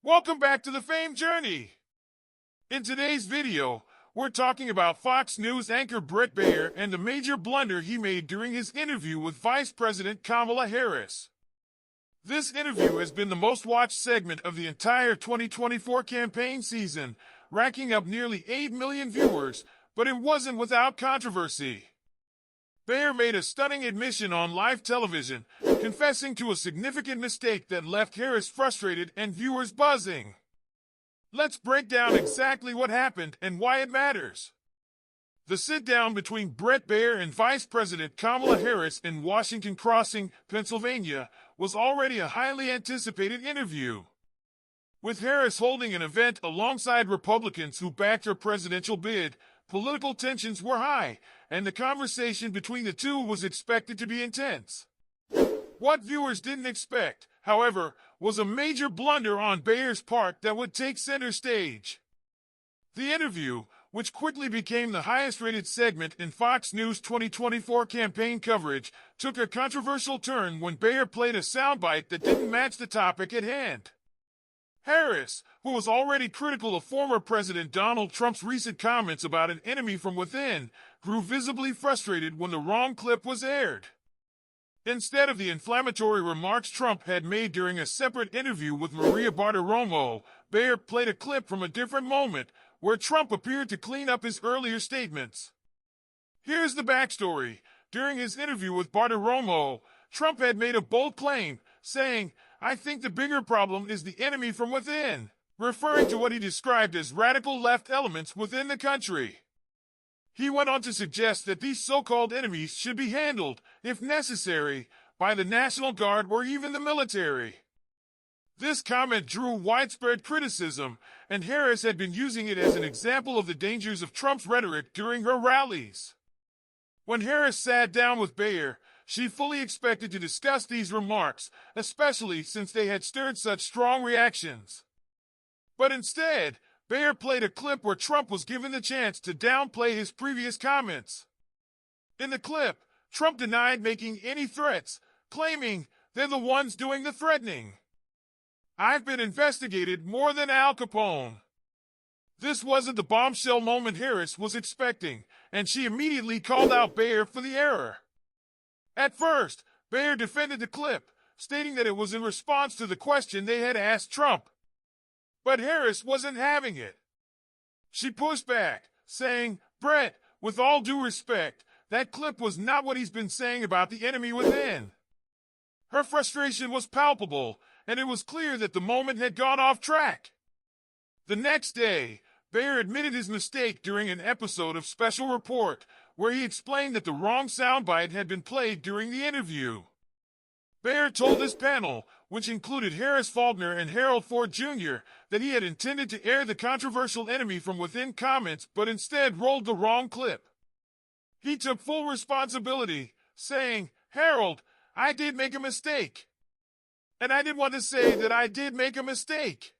Welcome back to the Fame Journey. In today's video, we're talking about Fox News anchor Bret Baier and the major blunder he made during his interview with Vice President Kamala Harris. This interview has been the most watched segment of the entire 2024 campaign season, racking up nearly 8 million viewers, but it wasn't without controversy. Baier made a stunning admission on live television, confessing to a significant mistake that left Harris frustrated and viewers buzzing. Let's break down exactly what happened and why it matters. The sit-down between Bret Baier and Vice President Kamala Harris in Washington Crossing, Pennsylvania, was already a highly anticipated interview. With Harris holding an event alongside Republicans who backed her presidential bid, political tensions were high, and the conversation between the two was expected to be intense. What viewers didn't expect, however, was a major blunder on Baier's part that would take center stage. The interview, which quickly became the highest-rated segment in Fox News' 2024 campaign coverage, took a controversial turn when Baier played a soundbite that didn't match the topic at hand. Harris, who was already critical of former President Donald Trump's recent comments about an enemy from within, grew visibly frustrated when the wrong clip was aired. Instead of the inflammatory remarks Trump had made during a separate interview with Maria Bartiromo, Baier played a clip from a different moment, where Trump appeared to clean up his earlier statements. Here's the backstory. During his interview with Bartiromo, Trump had made a bold claim, saying, "I think the bigger problem is the enemy from within," referring to what he described as radical left elements within the country. He went on to suggest that these so-called enemies should be handled, if necessary, by the National Guard or even the military. This comment drew widespread criticism, and Harris had been using it as an example of the dangers of Trump's rhetoric during her rallies. When Harris sat down with Baier, she fully expected to discuss these remarks, especially since they had stirred such strong reactions. But instead, Baier played a clip where Trump was given the chance to downplay his previous comments. In the clip, Trump denied making any threats, claiming they're the ones doing the threatening. "I've been investigated more than Al Capone." This wasn't the bombshell moment Harris was expecting, and she immediately called out Baier for the error. At first, Baier defended the clip, stating that it was in response to the question they had asked Trump. But Harris wasn't having it. She pushed back, saying, "Bret, with all due respect, that clip was not what he's been saying about the enemy within." Her frustration was palpable, and it was clear that the moment had gone off track. The next day, Baier admitted his mistake during an episode of Special Report, where he explained that the wrong soundbite had been played during the interview. Baier told his panel, which included Harris Faulkner and Harold Ford Jr., that he had intended to air the controversial enemy from within comments but instead rolled the wrong clip. He took full responsibility, saying, "Harold, I did make a mistake. And I did want to say that I did make a mistake."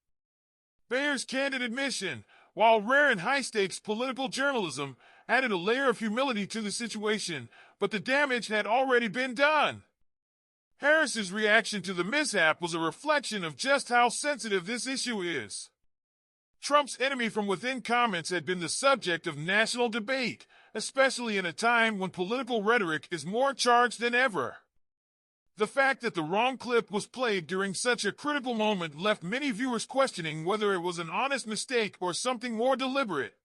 Baier's candid admission, while rare in high-stakes political journalism, added a layer of humility to the situation, but the damage had already been done. Harris's reaction to the mishap was a reflection of just how sensitive this issue is. Trump's enemy from within comments had been the subject of national debate, especially in a time when political rhetoric is more charged than ever. The fact that the wrong clip was played during such a critical moment left many viewers questioning whether it was an honest mistake or something more deliberate.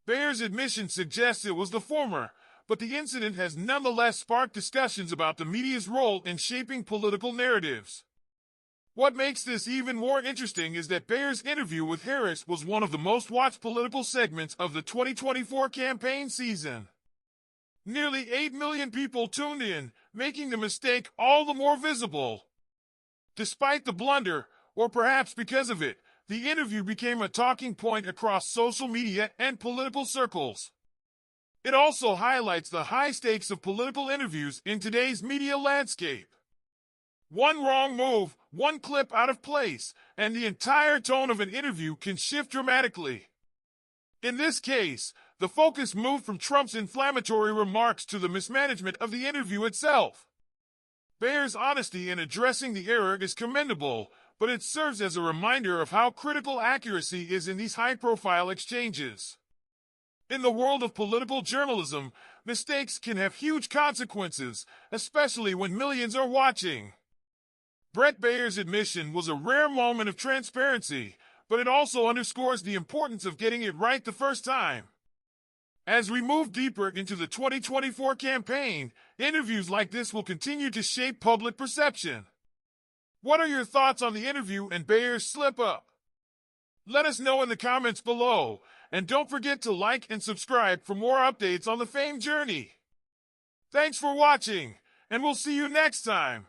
Baier's admission suggests it was the former, but the incident has nonetheless sparked discussions about the media's role in shaping political narratives. What makes this even more interesting is that Baier's interview with Harris was one of the most watched political segments of the 2024 campaign season. Nearly 8 million people tuned in, making the mistake all the more visible. Despite the blunder, or perhaps because of it, the interview became a talking point across social media and political circles. It also highlights the high stakes of political interviews in today's media landscape. One wrong move, one clip out of place, and the entire tone of an interview can shift dramatically. In this case, the focus moved from Trump's inflammatory remarks to the mismanagement of the interview itself. Baier's honesty in addressing the error is commendable, but it serves as a reminder of how critical accuracy is in these high-profile exchanges. In the world of political journalism, mistakes can have huge consequences, especially when millions are watching. Bret Baier's admission was a rare moment of transparency, but it also underscores the importance of getting it right the first time. As we move deeper into the 2024 campaign, interviews like this will continue to shape public perception. What are your thoughts on the interview and Baier's slip-up? Let us know in the comments below, and don't forget to like and subscribe for more updates on the fame journey. Thanks for watching, and we'll see you next time.